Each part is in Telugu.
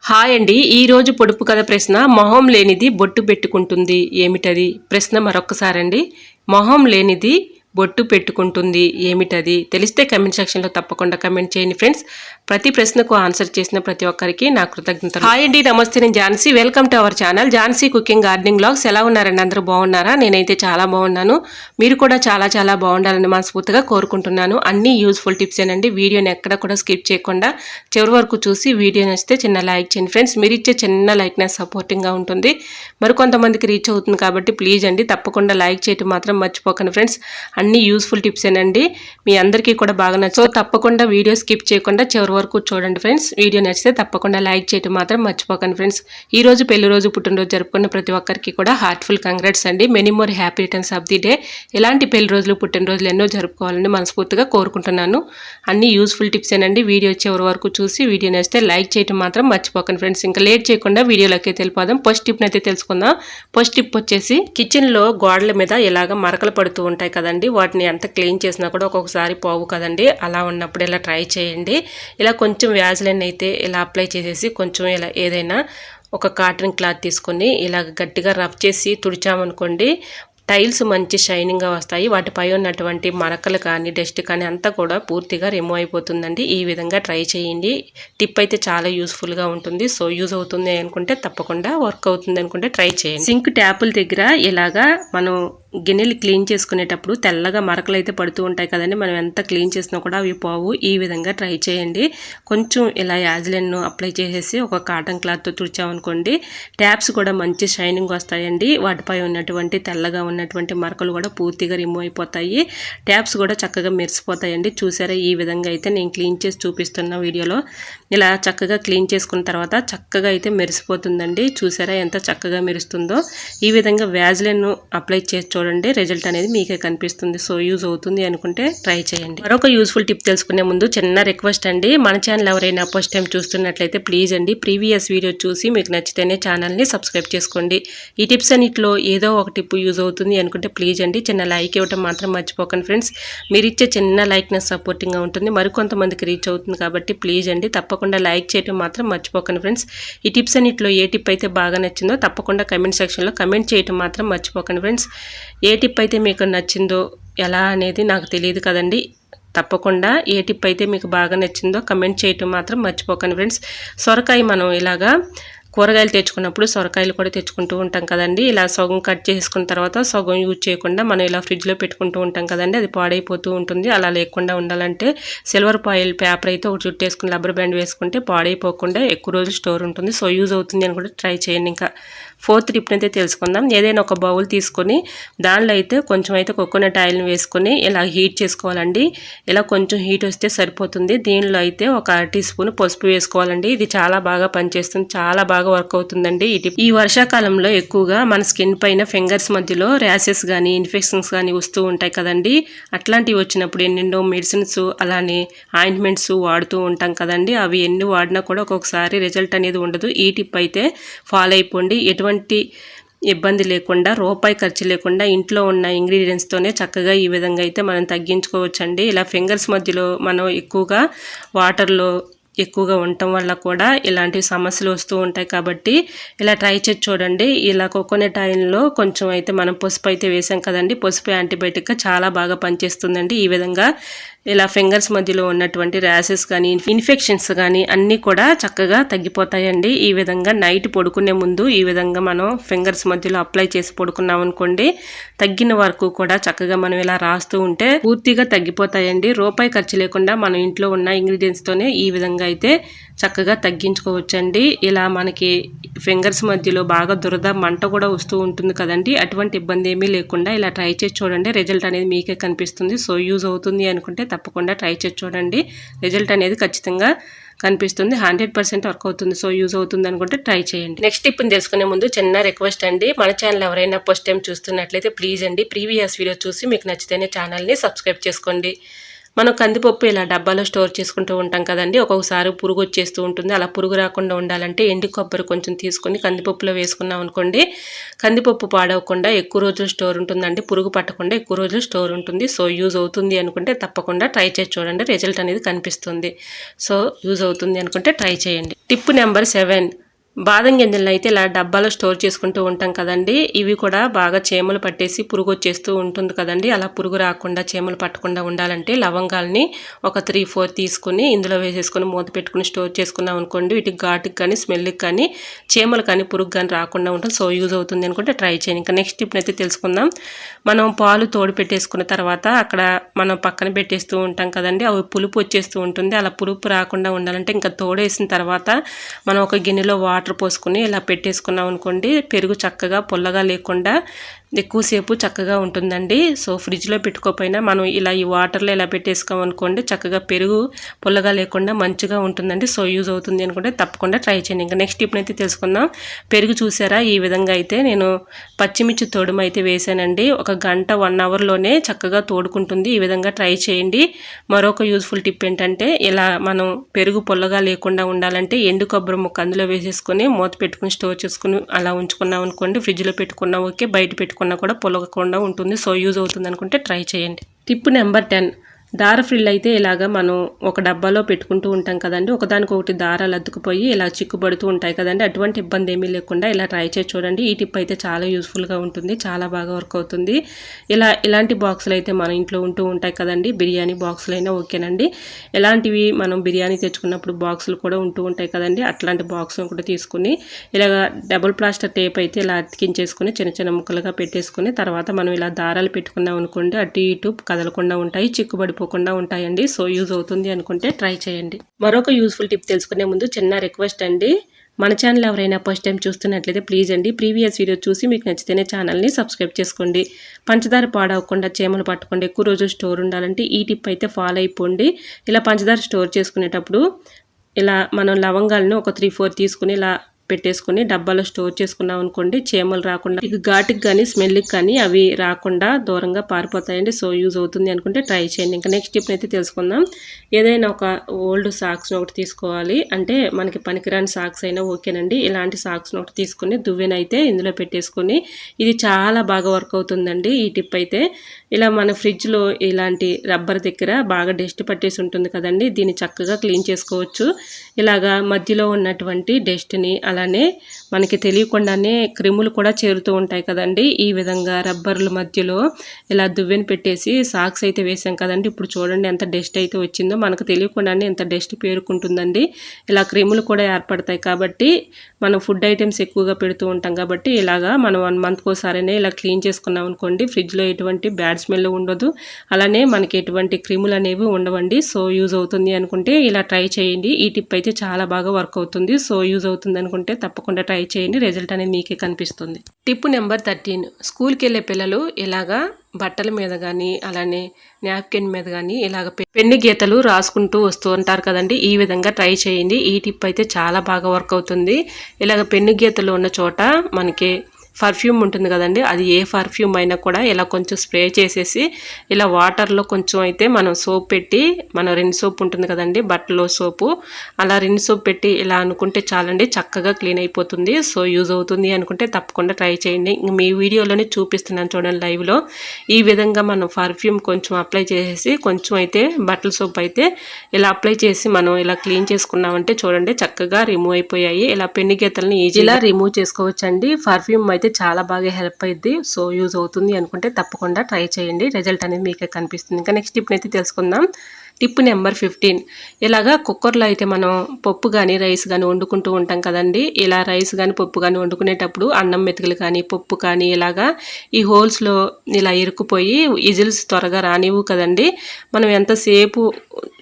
హాయ్ అండి. ఈరోజు పొడుపు కథ ప్రశ్న మొహం లేనిది బొట్టు పెట్టుకుంటుంది ఏమిటది? ప్రశ్న మరొక్కసారండి. మొహం లేనిది బొట్టు పెట్టుకుంటుంది ఏమిటది? తెలిస్తే కమెంట్ సెక్షన్లో తప్పకుండా కమెంట్ చేయండి ఫ్రెండ్స్. ప్రతి ప్రశ్నకు ఆన్సర్ చేసిన ప్రతి ఒక్కరికి నా కృతజ్ఞతలు. హాయ్ అండి, నమస్తే. నేను Jhansi. Welcome to our channel Jhansi cooking gardening vlogs. ఎలా ఉన్నారండి? అందరూ బాగున్నారా? నేనైతే చాలా బాగున్నాను. మీరు కూడా చాలా చాలా బాగుండాలని మనస్ఫూర్తిగా కోరుకుంటున్నాను. అన్ని యూస్ఫుల్ టిప్స్ ఏనండి. వీడియోని ఎక్కడ కూడా స్కిప్ చేయకుండా చివరి వరకు చూసి వీడియో నచ్చితే చిన్న లైక్ చేయండి ఫ్రెండ్స్. మీరు ఇచ్చే చిన్న లైక్ నాకు సపోర్టింగ్గా ఉంటుంది, మరికొంతమందికి రీచ్ అవుతుంది కాబట్టి ప్లీజ్ అండి తప్పకుండా లైక్ చేయటం మాత్రం మర్చిపోకండి ఫ్రెండ్స్. అన్ని యూస్ఫుల్ టిప్స్ ఏనండి, మీ అందరికీ కూడా బాగా నచ్చు. తప్పకుండా వీడియో స్కిప్ చేయకుండా చివరి వరకు చూడండి ఫ్రెండ్స్. వీడియో నచ్చితే తప్పకుండా లైక్ చేయటం మాత్రం మర్చిపోకండి ఫ్రెండ్స్. ఈ రోజు పెళ్లి రోజు, పుట్టినరోజు జరుపుకున్న ప్రతి ఒక్కరికి కూడా హార్ట్ఫుల్ కంగ్రాట్స్ అండి. Many more happy returns of the day. ఇలాంటి పెళ్లి రోజులు, పుట్టినరోజులు ఎన్నో జరుపుకోవాలని మనస్ఫూర్తిగా కోరుకుంటున్నాను. అన్ని యూస్ఫుల్ టిప్స్ ఏనండి. వీడియో చివరి వరకు చూసి వీడియో నచ్చితే లైక్ చేయటం మాత్రం మర్చిపోకండి ఫ్రెండ్స్. ఇంకా లేట్ చేయకుండా వీడియోలోకి తెలిపోదాం. ఫస్ట్ టిప్ అయితే తెలుసుకుందాం. ఫస్ట్ టిప్ వచ్చేసి, కిచెన్లో గోడల మీద ఇలాగ మరకలు పడుతూ ఉంటాయి కదండి, వాటిని ఎంత క్లీన్ చేసినా కూడా ఒక్కొక్కసారి పోవు కదండి. అలా ఉన్నప్పుడు ఇలా ట్రై చేయండి. ఇలా కొంచెం వ్యాజ్లైన్ అయితే ఇలా అప్లై చేసేసి కొంచెం ఇలా ఏదైనా ఒక కాటన్ క్లాత్ తీసుకొని ఇలా గట్టిగా రఫ్ చేసి తుడిచామనుకోండి, టైల్స్ మంచి షైనింగ్గా వస్తాయి. వాటిపై ఉన్నటువంటి మరకలు కానీ డస్ట్ కానీ అంతా కూడా పూర్తిగా రిమూవ్ అయిపోతుందండి. ఈ విధంగా ట్రై చేయండి. టిప్ అయితే చాలా యూస్ఫుల్గా ఉంటుంది. సో యూజ్ అవుతుంది అనుకుంటే తప్పకుండా, వర్క్ అవుతుంది అనుకుంటే ట్రై చేయండి. సింక్ ట్యాపుల దగ్గర ఇలాగా మనం గిన్నెలు క్లీన్ చేసుకునేటప్పుడు తెల్లగా మరకలు అయితే పడుతూ ఉంటాయి కదండి, మనం ఎంత క్లీన్ చేసినా కూడా అవి పోవు. ఈ విధంగా ట్రై చేయండి. కొంచెం ఇలా యాజ్లైన్ అప్లై చేసేసి ఒక కాటన్ క్లాత్తో తుడిచామనుకోండి, ట్యాప్స్ కూడా మంచి షైనింగ్ వస్తాయండి. వాటిపై ఉన్నటువంటి తెల్లగా ఉన్నటువంటి మరకలు కూడా పూర్తిగా రిమూవ్ అయిపోతాయి. ట్యాప్స్ కూడా చక్కగా మెరిసిపోతాయండి. చూసారా, ఈ విధంగా అయితే నేను క్లీన్ చేసి చూపిస్తున్న వీడియోలో ఇలా చక్కగా క్లీన్ చేసుకున్న తర్వాత చక్కగా అయితే మెరిసిపోతుందండి. చూసారా ఎంత చక్కగా మెరుస్తుందో. ఈ విధంగా వ్యాజ్లైన్ అప్లై చేసి చూడండి, రిజల్ట్ అనేది మీకే కనిపిస్తుంది. సో యూజ్ అవుతుంది అనుకుంటే ట్రై చేయండి. మరొక యూస్ఫుల్ టిప్ తెలుసుకునే ముందు చిన్న రిక్వెస్ట్ అండి, మన ఛానల్ ఎవరైనా ఫస్ట్ టైం చూస్తున్నట్లయితే ప్లీజ్ అండి ప్రీవియస్ వీడియో చూసి మీకు నచ్చితేనే ఛానల్ని సబ్స్క్రైబ్ చేసుకోండి. ఈ టిప్స్ అన్నిటిలో ఏదో ఒక టిప్ యూజ్ అవుతుంది అనుకుంటే ప్లీజ్ అండి చిన్న లైక్ ఇవ్వటం మాత్రం మర్చిపోకండి ఫ్రెండ్స్. మీరు ఇచ్చే చిన్న లైక్ నాకు సపోర్టింగ్గా ఉంటుంది, మరికొంతమందికి రీచ్ అవుతుంది కాబట్టి ప్లీజ్ అండి తప్పకుండా లైక్ చేయటం మాత్రం మర్చిపోకండి ఫ్రెండ్స్. ఈ టిప్స్ అన్నిటిలో ఏ టిప్ అయితే బాగా నచ్చిందో తప్పకుండా కమెంట్ సెక్షన్లో కమెంట్ చేయటం మాత్రం మర్చిపోకండి ఫ్రెండ్స్. ఏ టిప్ అయితే మీకు నచ్చిందో ఎలా అనేది నాకు తెలియదు కదండి. తప్పకుండా ఏ టిప్ అయితే మీకు బాగా నచ్చిందో కమెంట్ చేయటం మాత్రం మర్చిపోకండి ఫ్రెండ్స్. సొరకాయ మనం ఇలాగా కూరగాయలు తెచ్చుకున్నప్పుడు సొరకాయలు కూడా తెచ్చుకుంటూ ఉంటాం కదండి. ఇలా సగం కట్ చేసుకున్న తర్వాత సగం యూజ్ చేయకుండా మనం ఇలా ఫ్రిడ్జ్లో పెట్టుకుంటూ ఉంటాం కదండి, అది పాడైపోతూ ఉంటుంది. అలా లేకుండా ఉండాలంటే సిల్వర్ ఫాయిల్ పేపర్ అయితే ఒకటి చుట్టేసుకుని రబ్బర్ బ్యాండ్ వేసుకుంటే పాడైపోకుండా ఎక్కువ రోజులు స్టోర్ ఉంటుంది. సో యూజ్ అవుతుంది అని కూడా ట్రై చేయండి. ఇంకా ఫోర్త్ టిప్ అయితే తెలుసుకుందాం. ఏదైనా ఒక బౌల్ తీసుకొని దానిలో అయితే కొంచెం అయితే కోకోనట్ ఆయిల్ని వేసుకొని ఇలా హీట్ చేసుకోవాలండి. ఇలా కొంచెం హీట్ వస్తే సరిపోతుంది. దీనిలో అయితే ఒక టీ స్పూన్ పసుపు వేసుకోవాలండి. ఇది చాలా బాగా పనిచేస్తుంది, చాలా బాగా వర్క్ అవుతుందండి ఈ టిప్. ఈ వర్షాకాలంలో ఎక్కువగా మన స్కిన్ పైన ఫింగర్స్ మధ్యలో ర్యాషెస్ కానీ ఇన్ఫెక్షన్స్ కానీ వస్తూ ఉంటాయి కదండి. అట్లాంటివి వచ్చినప్పుడు ఎన్నెన్నో మెడిసిన్స్ అలానే ఆయింట్మెంట్స్ వాడుతూ ఉంటాం కదండి. అవి ఎన్ని వాడినా కూడా ఒక్కొక్కసారి రిజల్ట్ అనేది ఉండదు. ఈ టిప్ అయితే ఫాలో అయిపోండి. ఎటువంటి ఇబ్బంది లేకుండా, రూపాయి ఖర్చు లేకుండా ఇంట్లో ఉన్న ఇంగ్రీడియంట్స్తోనే చక్కగా ఈ విధంగా అయితే మనం తగ్గించుకోవచ్చండి. ఇలా ఫింగర్స్ మధ్యలో మనం ఎక్కువగా వాటర్లో ఎక్కువగా ఉండటం వల్ల కూడా ఇలాంటి సమస్యలు వస్తూ ఉంటాయి కాబట్టి ఇలా ట్రై చేసి చూడండి. ఇలా కోకోనట్ ఆయిల్లో కొంచెం అయితే మనం పసుపు అయితే వేసాం కదండి, పసుపు యాంటీబయాటిక్గా చాలా బాగా పనిచేస్తుందండి. ఈ విధంగా ఇలా ఫింగర్స్ మధ్యలో ఉన్నటువంటి ర్యాషెస్ కానీ ఇన్ఫెక్షన్స్ కానీ అన్నీ కూడా చక్కగా తగ్గిపోతాయండి. ఈ విధంగా నైట్ పడుకునే ముందు ఈ విధంగా మనం ఫింగర్స్ మధ్యలో అప్లై చేసి పడుకున్నాం అనుకోండి, తగ్గిన వరకు కూడా చక్కగా మనం ఇలా రాస్తూ ఉంటే పూర్తిగా తగ్గిపోతాయండి. రూపాయి ఖర్చు లేకుండా మనం ఇంట్లో ఉన్న ఇంగ్రీడియంట్స్తోనే ఈ విధంగా అయితే చక్కగా తగ్గించుకోవచ్చండి. ఇలా మనకి ఫింగర్స్ మధ్యలో బాగా దురద మంట కూడా వస్తూ ఉంటుంది కదండి, అటువంటి ఇబ్బంది ఏమీ లేకుండా ఇలా ట్రై చేసి చూడండి, రిజల్ట్ అనేది మీకే కనిపిస్తుంది. సో యూజ్ అవుతుంది అనుకుంటే తప్పకుండా ట్రై చేసి చూడండి, రిజల్ట్ అనేది ఖచ్చితంగా కనిపిస్తుంది. 100% వర్క్ అవుతుంది. సో యూజ్ అవుతుంది అనుకుంటే ట్రై చేయండి. నెక్స్ట్ టిప్ని తెలుసుకునే ముందు చిన్న రిక్వెస్ట్ అండి, మన ఛానల్ ఎవరైనా ఫస్ట్ టైం చూస్తున్నట్లయితే ప్లీజ్ అండి ప్రీవియస్ వీడియో చూసి మీకు నచ్చితేనే ఛానల్ని సబ్స్క్రైబ్ చేసుకోండి. మనం కందిపప్పు ఇలా డబ్బాలో స్టోర్ చేసుకుంటూ ఉంటాం కదండి, ఒక్కొక్కసారి పురుగు వచ్చేస్తూ ఉంటుంది. అలా పురుగు రాకుండా ఉండాలంటే ఎండు కొబ్బరి కొంచెం తీసుకొని కందిపప్పులో వేసుకున్నాం అనుకోండి, కందిపప్పు పాడవకుండా ఎక్కువ రోజులు స్టోర్ ఉంటుందండి, పురుగు పట్టకుండా ఎక్కువ రోజులు స్టోర్ ఉంటుంది. సో యూజ్ అవుతుంది అనుకుంటే తప్పకుండా ట్రై చేసి చూడండి, రిజల్ట్ అనేది కనిపిస్తుంది. సో యూజ్ అవుతుంది అనుకుంటే ట్రై చేయండి. టిప్ నెంబర్ 7, బాదం గింజలను అయితే ఇలా డబ్బాలో స్టోర్ చేసుకుంటూ ఉంటాం కదండి, ఇవి కూడా బాగా చీమలు పట్టేసి పురుగు వచ్చేస్తూ ఉంటుంది కదండి. అలా పురుగు రాకుండా చీమలు పట్టకుండా ఉండాలంటే లవంగాల్ని ఒక 3-4 తీసుకుని ఇందులో వేసేసుకొని మూత పెట్టుకుని స్టోర్ చేసుకున్నాం అనుకోండి, వీటికి ఘాటుకి కానీ స్మెల్కి కానీ చీమలు కానీ పురుగు కానీ రాకుండా ఉంటుంది. సో యూజ్ అవుతుంది అనుకుంటే ట్రై చేయండి. ఇంకా నెక్స్ట్ టిప్ అయితే తెలుసుకుందాం. మనం పాలు తోడు పెట్టేసుకున్న తర్వాత అక్కడ మనం పక్కన పెట్టేస్తూ ఉంటాం కదండి, అవి పులుపు వచ్చేస్తూ ఉంటుంది. అలా పులుపు రాకుండా ఉండాలంటే ఇంకా తోడేసిన తర్వాత మనం ఒక గిన్నెలో వాటర్ పోసుకుని ఇలా పెట్టేసుకున్నాం అనుకోండి, పెరుగు చక్కగా పొల్లగా లేకుండా ఎక్కువసేపు చక్కగా ఉంటుందండి. సో ఫ్రిడ్జ్లో పెట్టుకోకపోయినా మనం ఇలా ఈ వాటర్లో ఇలా పెట్టేసుకోం అనుకోండి, చక్కగా పెరుగు పొల్లగా లేకుండా మంచిగా ఉంటుందండి. సో యూజ్ అవుతుంది అనుకుంటే తప్పకుండా ట్రై చేయండి. ఇంకా నెక్స్ట్ టిప్ అయితే తెలుసుకుందాం. పెరుగు చూసారా, ఈ విధంగా అయితే నేను పచ్చిమిర్చి తోడుమ అయితే వేసానండి. ఒక గంట 1 అవర్లోనే చక్కగా తోడుకుంటుంది. ఈ విధంగా ట్రై చేయండి. మరొక యూజ్ఫుల్ టిప్ ఏంటంటే, ఇలా మనం పెరుగు పొల్లగా లేకుండా ఉండాలంటే ఎండు కొబ్బరి ముక్క అందులో వేసేసుకొని మూత పెట్టుకుని స్టోర్ చేసుకుని అలా ఉంచుకున్నాం అనుకోండి, ఫ్రిడ్జ్లో పెట్టుకున్నా ఓకే, బయట పెట్టుకున్నా కూడా పొలగకుండా ఉంటుంది. సో యూజ్ అవుతుంది అనుకుంటే ట్రై చేయండి. టిప్ నెంబర్ 10, దార ఫ్రిల్ అయితే ఇలాగా మనం ఒక డబ్బాలో పెట్టుకుంటూ ఉంటాం కదండి, ఒకదానికొకటి దారాలు అతుకుపోయి ఇలా చిక్కుబడుతూ ఉంటాయి కదండి, అటువంటి ఇబ్బంది ఏమీ లేకుండా ఇలా ట్రై చేసి చూడండి. ఈ టిప్ అయితే చాలా యూస్ఫుల్గా ఉంటుంది, చాలా బాగా వర్క్ అవుతుంది. ఇలాంటి బాక్సులు అయితే మన ఇంట్లో ఉంటూ ఉంటాయి కదండి, బిర్యానీ బాక్సులు అయినా ఓకేనండి. ఇలాంటివి మనం బిర్యానీ తెచ్చుకున్నప్పుడు బాక్సులు కూడా ఉంటూ ఉంటాయి కదండి, అట్లాంటి బాక్సులు కూడా తీసుకుని ఇలాగ డబుల్ ప్లాస్టర్ టేప్ అయితే ఇలా అతికించేసుకుని చిన్న చిన్న ముక్కలుగా పెట్టేసుకుని తర్వాత మనం ఇలా దారాలు పెట్టుకున్నాం అనుకోండి, అటు ఇటు కదలకుండా ఉంటాయి, చిక్కుబడిపోకుండా ఉంటాయండి. సో యూజ్ అవుతుంది అనుకుంటే ట్రై చేయండి. మరొక యూస్ఫుల్ టిప్ తెలుసుకునే ముందు చిన్న రిక్వెస్ట్ అండి, మన ఛానల్ ఎవరైనా ఫస్ట్ టైం చూస్తున్నట్లయితే ప్లీజ్ అండి ప్రీవియస్ వీడియో చూసి మీకు నచ్చితేనే ఛానల్ని సబ్స్క్రైబ్ చేసుకోండి. పంచదార పాడవకుండా చీమలు పట్టకుండా ఎక్కువ రోజులు స్టోర్ ఉండాలంటే ఈ టిప్ అయితే ఫాలో అయిపోండి. ఇలా పంచదార స్టోర్ చేసుకునేటప్పుడు ఇలా మనం లవంగాలను ఒక 3-4 తీసుకుని ఇలా పెట్టేసుకుని డబ్బాలో స్టోర్ చేసుకున్నాం అనుకోండి, చీమలు రాకుండా ఇక ఘాటుకి కానీ స్మెల్కి కానీ అవి రాకుండా దూరంగా పారిపోతాయండి. సో యూజ్ అవుతుంది అనుకుంటే ట్రై చేయండి. ఇంకా నెక్స్ట్ టిప్ అయితే తెలుసుకుందాం. ఏదైనా ఒక ఓల్డ్ సాక్స్ని ఒకటి తీసుకోవాలి, అంటే మనకి పనికిరాని సాక్స్ అయినా ఓకేనండి. ఇలాంటి సాక్స్ని ఒకటి తీసుకుని దువ్వెనైతే ఇందులో పెట్టేసుకొని, ఇది చాలా బాగా వర్క్ అవుతుందండి ఈ టిప్ అయితే. ఇలా మన ఫ్రిడ్జ్లో ఇలాంటి రబ్బర్ దగ్గర బాగా డస్ట్ పట్టేసి ఉంటుంది కదండి, దీన్ని చక్కగా క్లీన్ చేసుకోవచ్చు. ఇలాగా మధ్యలో ఉన్నటువంటి డస్ట్ని అలానే మనకి తెలియకుండానే క్రిములు కూడా చేరుతూ ఉంటాయి కదండి, ఈ విధంగా రబ్బర్ల మధ్యలో ఇలా దువ్వెని పెట్టేసి సాక్స్ అయితే వేసాం కదండి, ఇప్పుడు చూడండి ఎంత డస్ట్ అయితే వచ్చిందో, మనకు తెలియకుండానే ఎంత డస్ట్ పేరుకుంటుందండి. ఇలా క్రిములు కూడా ఏర్పడతాయి కాబట్టి మనం ఫుడ్ ఐటమ్స్ ఎక్కువగా పెడుతూ ఉంటాం కాబట్టి ఇలాగా మనం 1 మంత్కి ఒకసారైనా ఇలా క్లీన్ చేసుకున్నాం అనుకోండి, ఫ్రిడ్జ్లో ఎటువంటి బ్యాడ్ స్మెల్ ఉండదు, అలానే మనకి ఎటువంటి క్రిములు అనేవి ఉండవండి. సో యూజ్ అవుతుంది అనుకుంటే ఇలా ట్రై చేయండి. ఈ టిప్ అయితే చాలా బాగా వర్క్ అవుతుంది. సో యూజ్ అవుతుంది అనుకుంటే తప్పకుండా ట్రై చేయండి, రిజల్ట్ అనేది మీకే కనిపిస్తుంది. టిప్ నెంబర్ 13, స్కూల్కి వెళ్ళే పిల్లలు ఇలాగా బట్టల మీద కానీ అలానే నాప్కిన్ మీద కానీ ఇలాగ పెన్ను గీతలు రాసుకుంటూ వస్తూ ఉంటారు కదండి, ఈ విధంగా ట్రై చేయండి. ఈ టిప్ అయితే చాలా బాగా వర్క్ అవుతుంది. ఇలాగ పెన్ను గీతలు ఉన్న చోట మనకి పర్ఫ్యూమ్ ఉంటుంది కదండి, అది ఏ పర్ఫ్యూమ్ అయినా కూడా ఇలా కొంచెం స్ప్రే చేసేసి ఇలా వాటర్లో కొంచెం అయితే మనం సోప్ పెట్టి, మన రిన్ సోప్ ఉంటుంది కదండి బట్టలో సోపు, అలా రిన్ సోప్ పెట్టి ఇలా అనుకుంటే చాలండి, చక్కగా క్లీన్ అయిపోతుంది. సో యూజ్ అవుతుంది అనుకుంటే తప్పకుండా ట్రై చేయండి. మీ వీడియోలోనే చూపిస్తున్నాను చూడండి లైవ్లో, ఈ విధంగా మనం పర్ఫ్యూమ్ కొంచెం అప్లై చేసేసి కొంచెం అయితే బట్టల సోప్ అయితే ఇలా అప్లై చేసి మనం ఇలా క్లీన్ చేసుకున్నామంటే చూడండి చక్కగా రిమూవ్ అయిపోయాయి. ఇలా పెన్ను గీతలను ఈజీగా రిమూవ్ చేసుకోవచ్చండి. పర్ఫ్యూమ్ అయితే చాలా బాగా హెల్ప్ అయ్యింది. సో యూజ్ అవుతుంది అనుకుంటే తప్పకుండా ట్రై చేయండి, రిజల్ట్ అనేది మీకే కనిపిస్తుంది. ఇంకా నెక్స్ట్ టిప్ అయితే తెలుసుకుందాం. టిప్ నెంబర్ 15, ఇలాగా కుక్కర్లో అయితే మనం పప్పు కానీ రైస్ కానీ వండుకుంటూ ఉంటాం కదండి, ఇలా రైస్ కానీ పప్పు కానీ వండుకునేటప్పుడు అన్నం మెతుకులు కానీ పప్పు కానీ ఇలాగా ఈ హోల్స్లో ఇలా ఇరుక్కుపోయి విజిల్స్ త్వరగా రానివ్వు కదండి, మనం ఎంతసేపు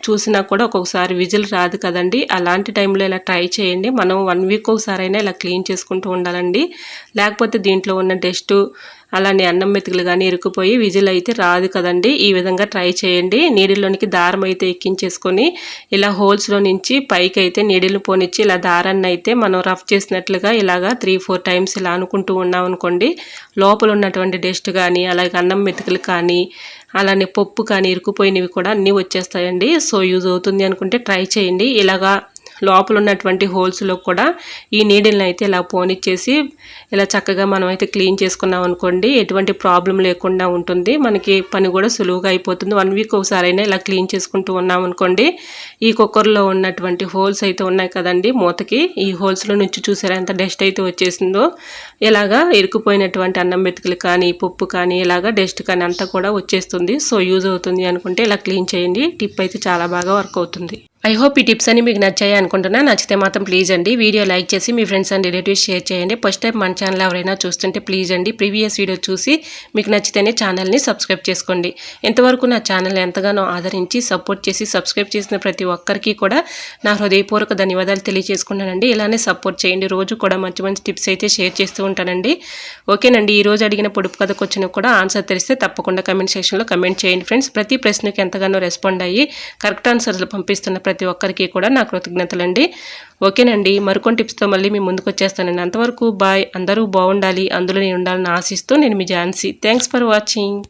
చూసినా కూడా ఒక్కొక్కసారి విజిల్ రాదు కదండి, అలాంటి టైంలో ఇలా ట్రై చేయండి. మనం 1 వీక్ ఒకసారైనా ఇలా క్లీన్ చేసుకుంటూ ఉండాలండి, లేకపోతే దీంట్లో ఉన్న డస్ట్ అలానే అన్నం మెతుకులు కానీ ఇరుక్కుపోయి విజిల్ అయితే రాదు కదండి. ఈ విధంగా ట్రై చేయండి. నీడిల్లోనికి దారం అయితే ఎక్కించేసుకొని ఇలా హోల్స్లో నుంచి పైకి అయితే నీడిల్ని పోనిచ్చి ఇలా దారాన్ని అయితే మనం రఫ్ చేసినట్లుగా ఇలాగా 3-4 టైమ్స్ ఇలా అనుకుంటూ ఉన్నాం అనుకోండి, లోపల ఉన్నటువంటి డస్ట్ కానీ అలాగే అన్నం మెతుకులు కానీ అలానే పప్పు కానీ ఇరుక్కుపోయినవి కూడా అన్నీ వచ్చేస్తాయండి. సో యూజ్ అవుతుంది అనుకుంటే ట్రై చేయండి. ఇలాగా లోపల ఉన్నటువంటి హోల్స్లో కూడా ఈ నీడిల్ని అయితే ఇలా పోనిచ్చేసి ఇలా చక్కగా మనం అయితే క్లీన్ చేసుకున్నాం అనుకోండి, ఎటువంటి ప్రాబ్లం లేకుండా ఉంటుంది. మనకి పని కూడా సులువుగా అయిపోతుంది. 1 వీక్ ఒకసారైనా ఇలా క్లీన్ చేసుకుంటూ ఉన్నాం అనుకోండి. ఈ కుక్కర్లో ఉన్నటువంటి హోల్స్ అయితే ఉన్నాయి కదండి మూతకి, ఈ హోల్స్లో నుంచి చూసారా ఎంత డస్ట్ అయితే వచ్చేసిందో. ఇలాగా ఇరుక్కుపోయినటువంటి అన్నం మెతుకులు కానీ పప్పు కానీ ఇలాగా డస్ట్ కానీ అంతా కూడా వచ్చేస్తుంది. సో యూజ్ అవుతుంది అనుకుంటే ఇలా క్లీన్ చేయండి. టిప్ అయితే చాలా బాగా వర్క్ అవుతుంది. ఐ హోప్ ఈ టిప్స్ అన్ని మీకు నచ్చాయి అనుకుంటున్నా. నచ్చితే మాత్రం ప్లీజ్ అండి వీడియో లైక్ చేసి మీ ఫ్రెండ్స్ అండ్ రిలేటివ్స్ షేర్ చేయండి. ఫస్ట్ టైం మన ఛానల్ ఎవరైనా చూస్తుంటే ప్లీజ్ అండి ప్రీవియస్ వీడియో చూసి మీకు నచ్చితేనే ఛానల్ని సబ్స్క్రైబ్ చేసుకోండి. ఇంతవరకు నా ఛానల్ ఎంతగానో ఆదరించి సపోర్ట్ చేసి సబ్స్క్రైబ్ చేసిన ప్రతి ఒక్కరికి కూడా నా హృదయపూర్వక ధన్యవాదాలు తెలియజేసుకున్నానండి. ఇలానే సపోర్ట్ చేయండి. రోజు కూడా మంచి మంచి టిప్స్ అయితే షేర్ చేస్తూ ఉంటానండి. ఓకేనండి. ఈ రోజు అడిగిన పొడుపు కథ క్వశ్చన్ కూడా ఆన్సర్ తెలిస్తే తప్పకుండా కమెంట్ సెక్షన్లో కమెంట్ చేయండి ఫ్రెండ్స్. ప్రతి ప్రశ్నకి ఎంతగానో రెస్పాండ్ అయ్యి కరెక్ట్ ఆన్సర్లు పంపిస్తున్న ప్రతి ఒక్కరికి కూడా నా కృతజ్ఞతలండి. ఓకేనండి. మరికొన్ని టిప్స్తో మళ్ళీ మీ ముందుకు వచ్చేస్తానండి. అంతవరకు బాయ్. అందరూ బాగుండాలి, అందులో నేను ఉండాలని ఆశిస్తూ నేను మీ ఝాన్సీ. Thanks for watching.